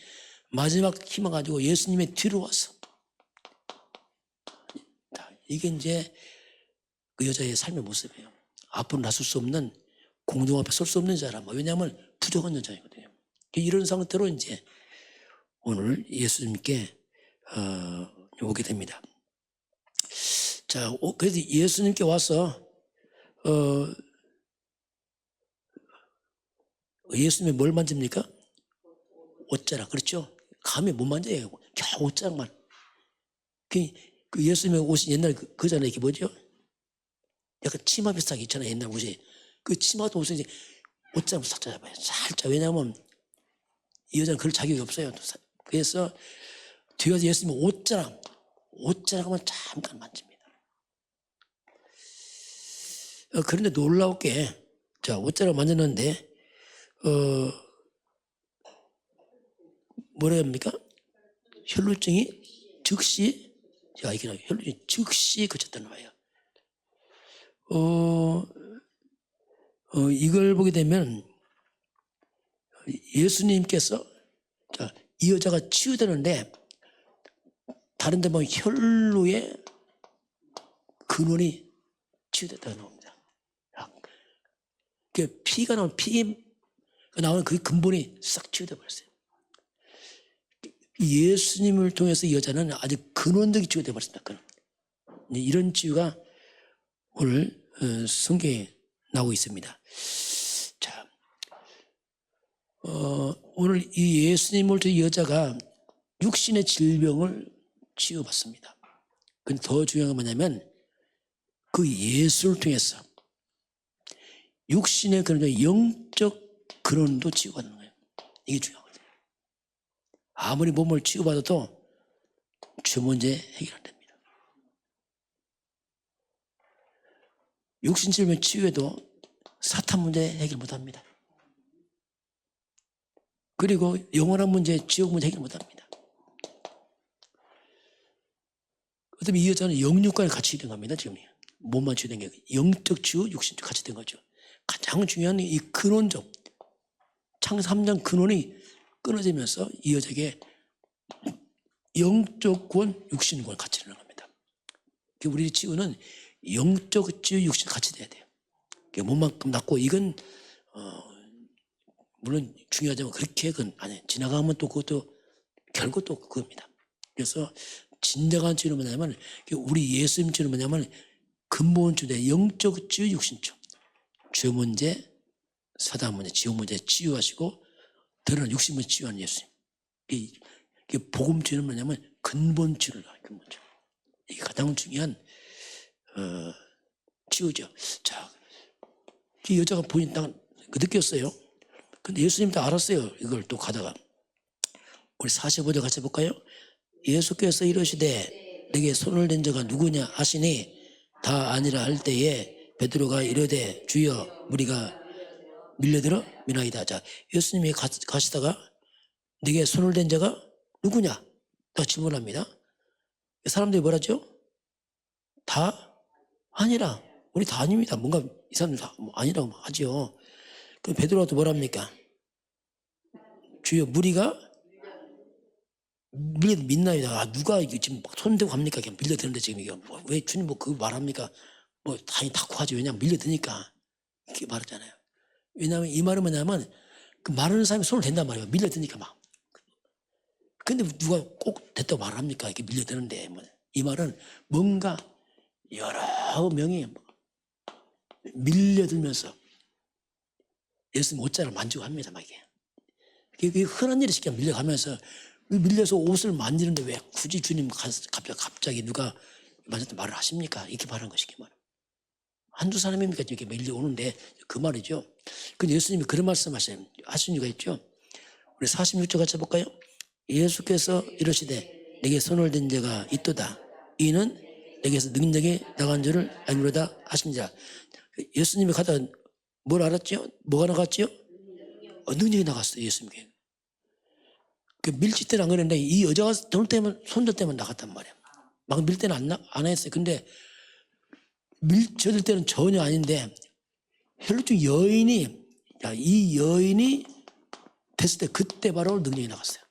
마지막 희망 가지고 예수님의 뒤로 왔어. 이게 이제 그 여자의 삶의 모습이에요. 앞으로 나설 수 없는, 공동 앞에 설 수 없는 사람. 왜냐하면 부정한 여자이거든요. 이런 상태로 이제 오늘 예수님께 오게 됩니다. 자, 그래서 예수님께 와서 예수님이 뭘 만집니까? 옷자락. 그렇죠? 감히 못 만져요. 겨우 옷자락만. 그 예수님의 옷이 옛날에 그전에 이렇게 뭐죠? 약간 치마 비슷하게 있잖아요. 옛날 옷이. 그 치마도 옷을 이제 옷자락을 싹 잡아요. 살짝. 왜냐하면 이 여자는 그럴 자격이 없어요. 그래서 뒤에 가서 예수님이 옷자락만 잠깐 만집니다. 그런데 놀라웠게, 자, 옷자락 만졌는데, 뭐라 합니까? 혈루증이 즉시, 자, 이게 혈루증이 즉시 그쳤다는 거예요. 이걸 보게 되면 예수님께서, 자, 이 여자가 치유되는데 다른 데 보면 혈루의 근원이 치유됐다고 나옵니다. 그 피가 나오는 그 근본이 싹 치유돼 버렸어요. 예수님을 통해서 이 여자는 아주 근원적인 치유돼 버렸습니다. 이런 치유가 오늘 성경에 나오고 있습니다. 자, 오늘 이 예수님을 통해 이 여자가 육신의 질병을 치유받습니다. 근데 더 중요한 건 뭐냐면 그 예수를 통해서 육신의 그런 영적 근원도 치유받는 거예요. 이게 중요하거든요. 아무리 몸을 치유받아도 죄 문제 해결 안 됩니다. 육신 질병 치유해도 사탄 문제 해결 못 합니다. 그리고 영원한 문제, 지옥 문제 해결 못 합니다. 그다음에 이 여자는 영육과를 같이 된 겁니다. 지금 몸만 치유된 게 영적 치유, 육신 치유 같이 된 거죠. 가장 중요한 이 근원적 창세 3장 근원이 끊어지면서 이 여자에게 영적 구원, 육신 구원 같이 되는 겁니다. 우리 치유는 영적 치유, 육신 같이 돼야 돼요. 몸만큼 낫고 이건 물론 중요하지만 그렇게 그건 아니에요. 지나가면 또 그것도 결국 또 그겁니다. 그래서 진정한 치유는 뭐냐면 우리 예수님 치유는 뭐냐면 근본 치유, 영적 치유, 육신 치유. 죄 문제, 사단 문제, 지옥 문제 치유하시고 드러난 육신 문제 치유하는 예수님. 이게 복음 치유는 뭐냐면 근본 치유를 하는 근본 치유. 이게 가장 중요한 치유죠. 자, 이 여자가 본인 딱 느꼈어요. 근데 예수님 다 알았어요. 이걸 또 가다가 우리 45절 같이 볼까요? 예수께서 이르시되 내게 손을 댄 자가 누구냐 하시니 다 아니라 할 때에 베드로가 이르되 주여 우리가 밀려들어 미나이다. 자, 예수님이 가시다가 내게 손을 댄 자가 누구냐? 딱 질문합니다. 사람들이 뭐라죠? 다 아니라 우리 다 아닙니다. 뭔가 이 사람들 다 아니라고 하죠. 그럼 베드로가 또 뭐랍니까? 주여 우리가 밀나이다. 누가 지금 손대고 갑니까? 그냥 밀려드는데 지금 이게 왜 주님 뭐 그거 말합니까? 뭐 당연히 닫고 하죠. 왜냐면 밀려드니까 이렇게 말하잖아요. 왜냐하면 이 말은 뭐냐면 그 말하는 사람이 손을 댄단 말이에요. 밀려드니까 막. 근데 누가 꼭 됐다고 말합니까? 이렇게 밀려드는데 이 말은 뭔가 여러 명이 밀려들면서 예수님 옷자를 만지고 합니다. 막 이게 흔한 일이 쉽게 밀려가면서 밀려서 옷을 만지는데 왜 굳이 주님 갑자기 누가 만졌다 말을 하십니까? 이렇게 말한 것이기 말이에요. 한두 사람입니까? 이렇게 밀려오는데 그 말이죠. 근데 예수님이 그런 말씀 하신 이유가 있죠. 우리 46절 같이 볼까요? 예수께서 이르시되 내게 손을 댄 자가 있도다. 이는 내게서 능력이 나간 줄을 알미로다 하십니다. 예수님이 가다 뭘 알았죠? 뭐가 나갔죠? 능력이 나갔어요. 예수님께. 그 밀칠 때는 안 그랬는데 이 여자가 손들 때만 나갔단 말이에요. 막 밀 때는 안 했어요. 근데 밀쳐들 때는 전혀 아닌데 혈루증 여인이 자, 이 여인이 됐을 때 그때 바로 능력이 나갔어요.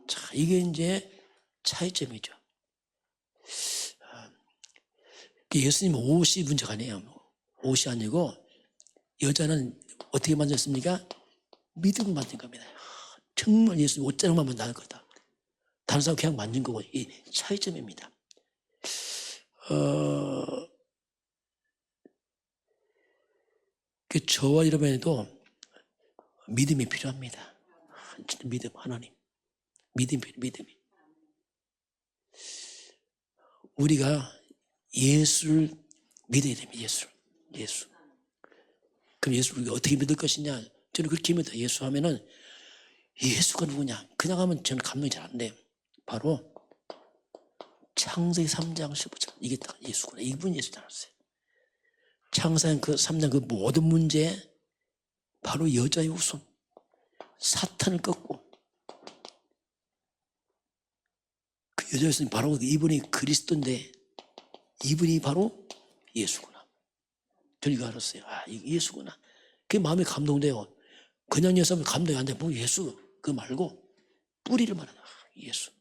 자, 이게 이제 차이점이죠. 예수님 옷이 문제가 아니에요. 옷이 아니고 여자는 어떻게 만졌습니까? 믿음을 만진 겁니다. 정말 예수님 옷자락만 만나는 거다. 다른 사람 그냥 만진 거고 이 차이점입니다. 저와 여러분에도 믿음이 필요합니다. 진짜 믿음, 하나님. 믿음이. 우리가 예수를 믿어야 됩니다. 예수. 그럼 예수를 우리가 어떻게 믿을 것이냐? 저는 그렇게 믿어요. 예수 하면은 예수가 누구냐? 그냥 하면 저는 감동이 잘 안 돼요. 바로 창세기 3장 15절 이게 딱 예수구나. 이분 예수 닮았어요. 창세기 그 3장 그 모든 문제 바로 여자의 후손 사탄을 꺾고 그 여자의 후손이 바로 이분이 그리스도인데 이분이 바로 예수구나. 저는 이거 알았어요. 아, 이게 예수구나. 그게 마음이 감동돼요. 그냥 예수하면 감동이 안 돼. 뭐 예수 그거 말고 뿌리를 말하는 예수.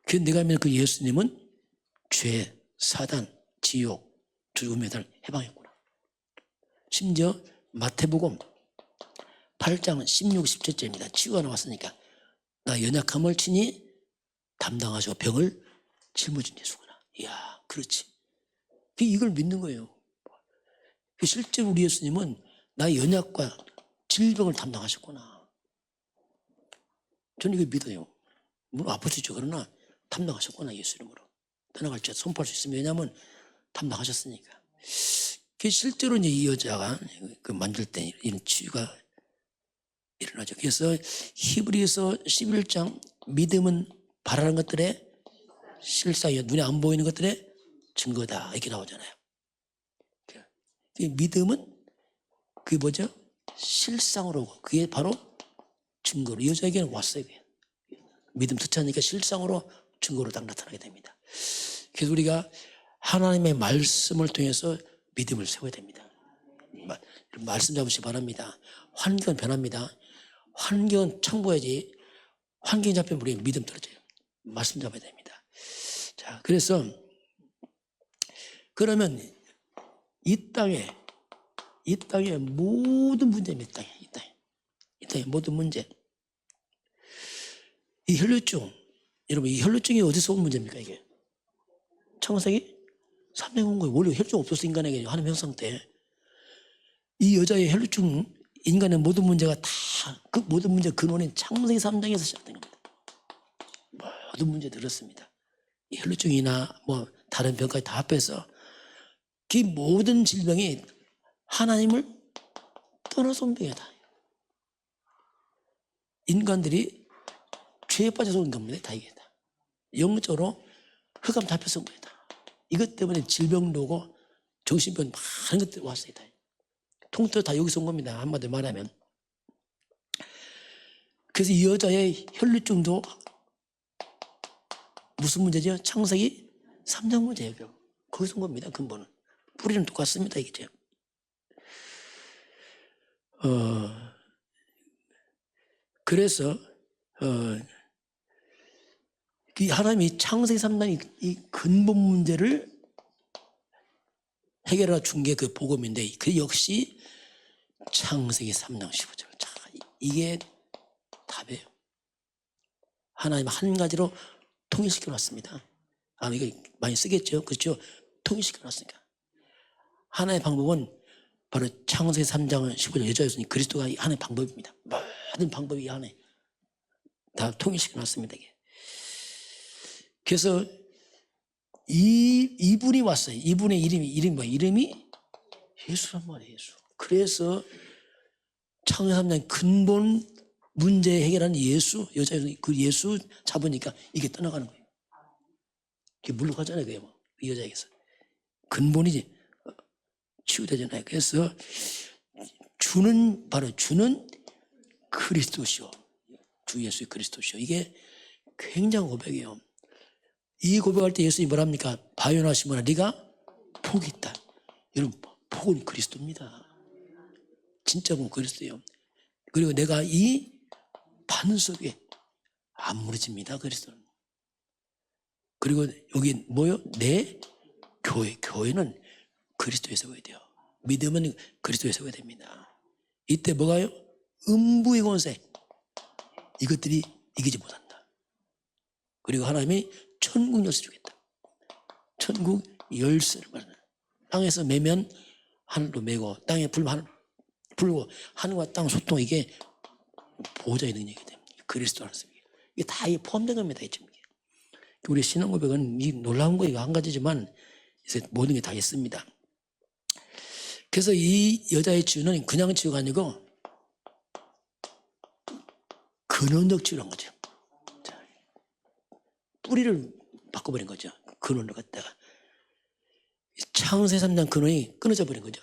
그 내가 믿는 그 예수님은 죄, 사단, 지옥, 죽음의 달 해방했구나. 심지어 마태복음 8장 16, 17절입니다. 치유가 나왔으니까 나 연약함을 친히 담당하시고 병을 짊어진 예수구나. 이야, 그렇지. 이걸 믿는 거예요. 실제로 우리 예수님은 나의 연약과 질병을 담당하셨구나. 저는 이걸 믿어요. 물론 아프시죠. 그러나 담당하셨구나. 예수 이름으로. 떠나갈지 손팔 수 있으면 왜냐하면 담당하셨으니까. 실제로 이제 이 여자가 그 만질 때 이런 치유가 일어나죠. 그래서 히브리서 11장 믿음은 바라는 것들의 실상이요. 눈에 안 보이는 것들의 증거다. 이렇게 나오잖아요. 믿음은 그게 뭐죠? 실상으로 그게 바로 증거로 여자에게는 왔어요. 그게. 믿음 특차니까 실상으로 증거로 딱 나타나게 됩니다. 그래서 우리가 하나님의 말씀을 통해서 믿음을 세워야 됩니다. 말씀 잡으시기 바랍니다. 환경은 변합니다. 환경은 참고해야지 환경이 잡히면 우리 믿음 떨어져요. 말씀 잡아야 됩니다. 자, 그래서 그러면 이 땅의 모든 문제입니다. 이 땅의 모든 문제. 이 혈루증, 여러분 이 혈루증이 어디서 온 문제입니까 이게? 창세기 3장 온 거예요. 원래 혈루증 없었어 인간에게 하나님 형상 때. 이 여자의 혈루증, 인간의 모든 문제가 다 그 모든 문제 근원인 창세기 3장에서 시작된 겁니다. 모든 문제 들었습니다. 이 혈루증이나 뭐 다른 병까지 다 합해서 그 모든 질병이 하나님을 떠나서 온 병이다. 인간들이 죄에 빠져서 온 겁니다. 다 이게 다. 영적으로 흑암 잡혀서 온 거다. 이것 때문에 질병도 오고 정신병 많은 것들이 왔어요. 다. 통틀어 다 여기서 온 겁니다. 한마디로 말하면. 그래서 이 여자의 혈루증도 무슨 문제죠? 창세기 3장 문제예요. 거기서 온 겁니다. 근본은. 뿌리는 똑같습니다. 이게. 그래서 이 하나님이 창세기 3장 이 근본 문제를 해결해 준 게 그 복음인데 그 역시 창세기 3장 15절. 자, 이게 답이에요. 하나님 한 가지로 통일시켜 놨습니다. 아, 이거 많이 쓰겠죠? 그렇죠? 통일시켜 놨으니까. 하나의 방법은 바로 창세기 3장 15절 여자였으니 그리스도가 하나의 방법입니다. 모든 방법이 이 안에 다 통일시켜 놨습니다. 이게. 그래서 이분이 왔어요. 이분의 이름이 뭐예요? 이름이 예수란 말이에요. 예수. 그래서 창세기 3장 근본 문제 해결하는 예수, 여자 그 예수 잡으니까 이게 떠나가는 거예요. 이게 물러가잖아요. 그게 뭐. 이 여자에게서. 근본이지. 치유되잖아요. 그래서 바로 주는 그리스도시오. 주 예수의 그리스도시오. 이게 굉장한 고백이에요. 이 고백할 때 예수님이 뭐랍니까? 바요나 시몬아 네가 복이 있다. 여러분 복은 그리스도입니다. 진짜 보면 그리스도예요. 그리고 내가 이 반석 위에 안 무너집니다. 그리스도는. 그리고 여기 뭐요? 내 교회는 그리스도에 세워야 돼요. 믿음은 그리스도에 세워야 됩니다. 이때 뭐가요? 음부의 권세, 이것들이 이기지 못한다. 그리고 하나님이 천국 열쇠 주겠다. 천국 열쇠를 말하는, 땅에서 매면 하늘로 매고, 땅에 불고 하늘과 땅 소통, 이게 보호자의 능력이 됩니다. 그리스도 안에서 이게 다 포함된 겁니다. 우리 신앙 고백은 이 놀라운 거 이거 한 가지지만 이제 모든 게 다 있습니다. 그래서 이 여자의 치유는 그냥 치유가 아니고 근원적 치유란 거죠. 뿌리를 바꿔버린 거죠. 근원을 갖다가. 창세기 3장 근원이 끊어져 버린 거죠.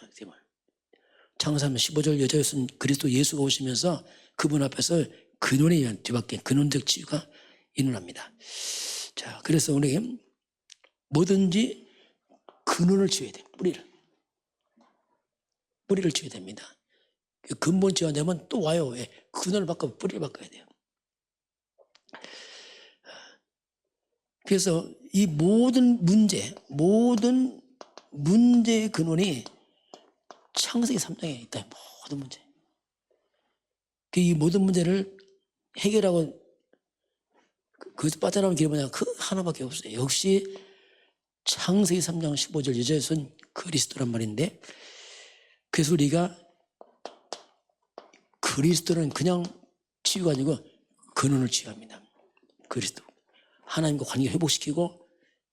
창세기 3장 15절 여자였은 그리스도 예수가 오시면서 그분 앞에서 근원에 의한 뒤바뀐 근원적 치유가 일어납니다. 자, 그래서 우리 뭐든지 근원을 치워야 돼요. 뿌리를 치워야 됩니다. 근본 치유가 되면 또 와요. 왜? 근원을 바꿔 뿌리를 바꿔야 돼요. 그래서 이 모든 문제의 근원이 창세기 3장에 있다. 모든 문제. 이 모든 문제를 해결하고 거기서 빠져나오는 길이 뭐냐? 그 하나밖에 없어요. 역시 창세기 3장 15절 여자에서는 그리스도란 말인데, 그래서 우리가 그리스도는 그냥 치유가 아니고 근원을 치유합니다. 그리스도. 하나님과 관계 회복시키고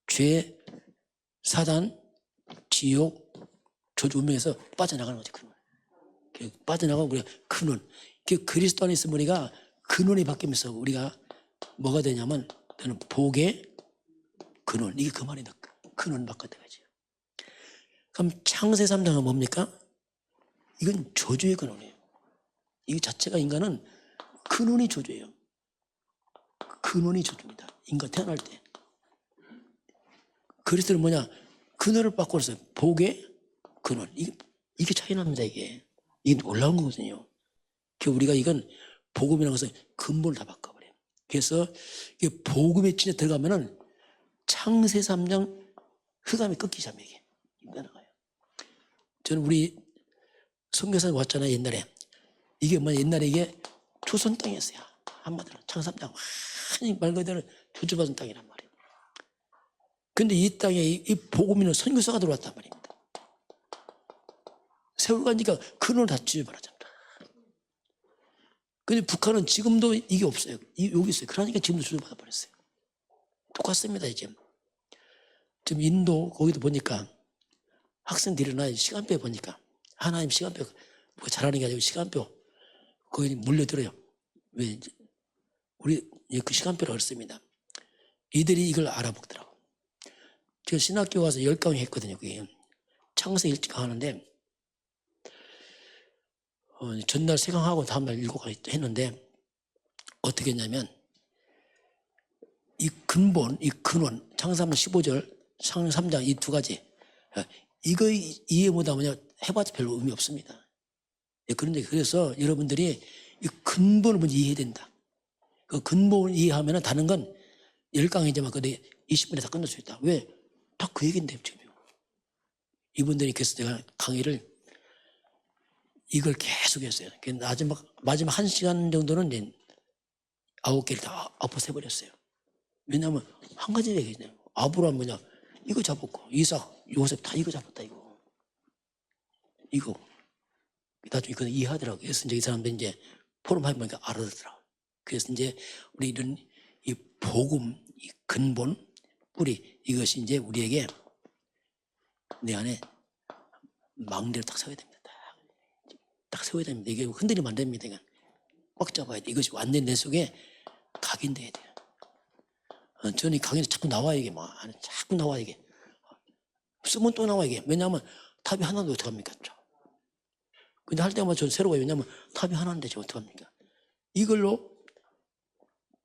죄, 사단, 지옥, 저주 운명에서 빠져나가는 거죠. 근원. 빠져나가고 우리가 근원. 그리스도 안에 있으면 우리가 근원이 바뀌면서 우리가 뭐가 되냐면 너는 복의 근원. 이게 그 말이다. 근원 바꿔야지. 그럼 창세 3장은 뭡니까? 이건 저주의 근원이에요. 이 자체가 인간은 근원이 저주예요. 근원이 저주입니다. 인간 태어날 때. 그리스도는 뭐냐? 근원을 바꿔서 복의 근원. 이게 차이 납니다. 이게 놀라운 거거든요. 우리가 이건 복음이라는 것은 근본을 다 바꿔버려요. 그래서 복음에 진짜 들어가면은 창세 3장 흑암이 꺾이기 시작합니다. 이게 나가요. 저는 우리 선교사님 왔잖아요. 옛날에. 이게 뭐냐? 옛날에 이게 조선 땅이었어요. 한마디로 창세 3장 완전히 말 그대로 조주받은 땅이란 말이에요. 근데 이 땅에 이 복음이는 선교사가 들어왔단 말입니다. 세월 가니까 근원을 다 쥐어버렸잖아. 근데 북한은 지금도 이게 없어요. 여기 있어요. 그러니까 지금도 조주받아 버렸어요. 똑같습니다. 지금 인도 거기도 보니까 학생들이 일어나 시간표 보니까 하나님 시간표 뭐 잘하는 게 아니고 시간표 거기 물려들어요. 왜 우리 그 시간표를 얻습니다. 이들이 이걸 알아먹더라고. 제가 신학교 가서 10강의 했거든요. 그게 창세 일찍 하는데 전날 3강하고 다음날 7강 했는데 어떻게 했냐면 이 근본, 이 근원, 창세기 15절, 창세기 3장 이 두 가지 이거 이해 못하면 해봐도 별로 의미 없습니다. 그런데 그래서 여러분들이 이 근본을 먼저 이해해야 된다. 그 근본을 이해하면 다른 건 10강이지만 근데 20분에 다 끝낼 수 있다. 왜? 다 그 얘기인데 지금. 이분들이 그래서 제가 강의를 이걸 계속 했어요. 마지막 1시간 정도는 이제 9개를 다 엎어세버렸어요. 왜냐하면 한 가지 얘기잖아요. 아브라함 뭐냐? 이거 잡았고 이삭, 요셉 다 이거 잡았다 이거 나중에 그거 이해하더라고요. 그래서 이제 이 사람들 이제 포럼 해보니까 알아듣더라고요. 그래서 이제 우리 이런 이 복음, 이 근본, 뿌리 이것이 이제 우리에게 내 안에 망대를 딱 세워야 됩니다. 딱 세워야 됩니다. 이게 흔들리면 안 됩니다. 그냥 꽉 잡아야 돼. 이것이 완전히 내 속에 각인돼야 돼요. 저는 이 강의에서 자꾸 나와요. 이게 자꾸 나와요. 이게 쓰면 또 나와요. 이게 왜냐하면 답이 하나도 어떡합니까? 근데 할 때마다 저는 새로워요. 왜냐하면 답이 하나인데 저 어떡합니까? 이걸로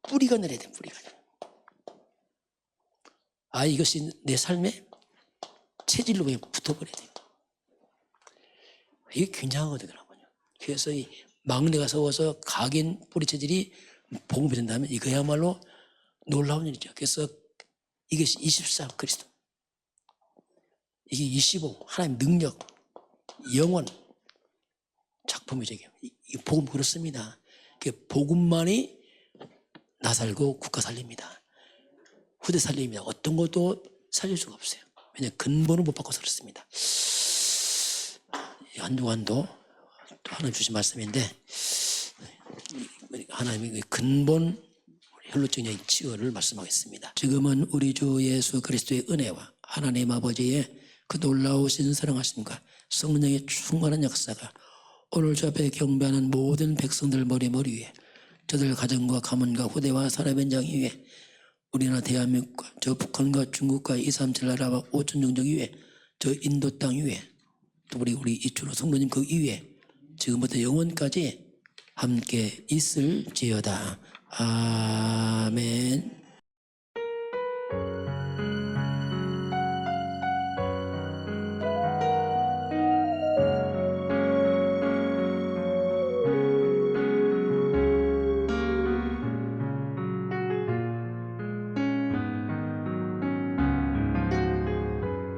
뿌리가 내려야 돼. 뿌리가. 이것이 내 삶의 체질로 그냥 붙어버려야 돼요. 이게 굉장하거든요. 그래서 이 막내가 세워서 각인 뿌리 체질이 복음이 된다면 이거야말로 놀라운 일이죠. 그래서 이게 24 그리스도, 이게 25 하나님 능력, 영원 작품이죠. 이 복음 그렇습니다. 그 복음만이 나 살고 국가 살립니다. 후대 살립니다. 어떤 것도 살릴 수가 없어요. 왜냐하면 근본을 못 바꿔서 그렇습니다. 한주간도 또 하나님 주신 말씀인데, 하나님의 근본 혈루증의 치유를 말씀하겠습니다. 지금은 우리 주 예수 그리스도의 은혜와 하나님 아버지의 그 놀라우신 사랑하심과 성령의 충만한 역사가 오늘 저 앞에 경배하는 모든 백성들 머리 위에, 저들 가정과 가문과 후대와 사람의 장 위에, 우리나라 대한민국과 저 북한과 중국과 237 나라와 5천 종족 위에, 저 인도 땅 위에, 또 우리 이주로 성도님 그 위에 지금부터 영원까지 함께 있을지어다. 아멘.